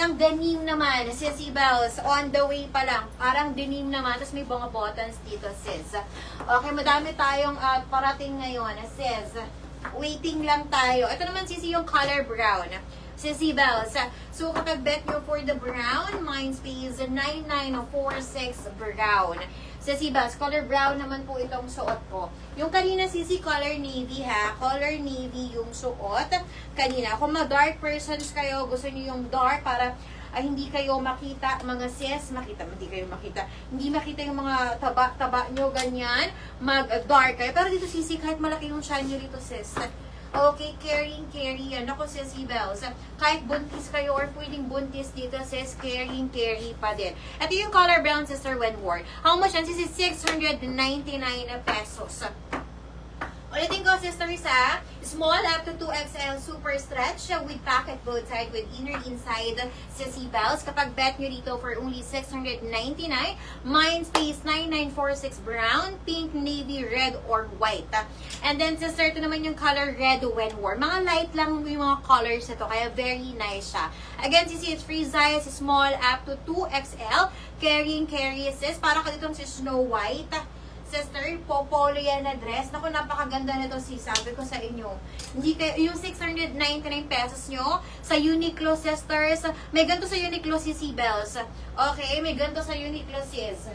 Ang denim naman, sis Bells, on the way pa lang. Parang denim naman, tapos may mga buttons dito, sis. Okay, madami tayong parating ngayon, sis. Waiting lang tayo. Ito naman, sis, yung color brown. Sissy Bells. So, kapag bet nyo for the brown, Mindspace 9946 brown. Sissy Bells, color brown naman po itong suot ko. Yung kanina, Sissy, color navy ha. Color navy yung suot. Kanina, kung ma-dark persons kayo, gusto niyo yung dark para hindi kayo makita, mga sis, hindi makita yung mga taba-taba nyo, ganyan, mag-dark kayo. Pero dito, Sissy, kahit malaki yung shine nyo dito, sis. Okay, carry yan. Ako, Sissy Bells. Kahit buntis kayo or pwedeng buntis dito, sis, carry pa din. Ito yung color brown, Sister Wenward. How much yan? Sis, 699 pesos. Ulitin ko, sisters, small up to 2XL super stretch with pocket both side with inner inside Sissy Bells. Kapag bet nyo dito for only 699, Mindspace 9946 brown, pink, navy, red, or white. And then, sister, ito naman yung color red when worn. Mga light lang yung mga colors ito, kaya very nice siya. Again, Sissy, it's free size, small up to 2XL. Carry, sis. Para ka ditong si Snow White. Sister, popolo yan na dress. Naku, napakaganda nito, sis. Sabi ko sa inyo. Hindi kayo, yung 699 pesos nyo sa Uniqlo, sisters. May ganito sa Uniqlo, Sissy Bells. Okay, may ganito sa Uniqlo, sis.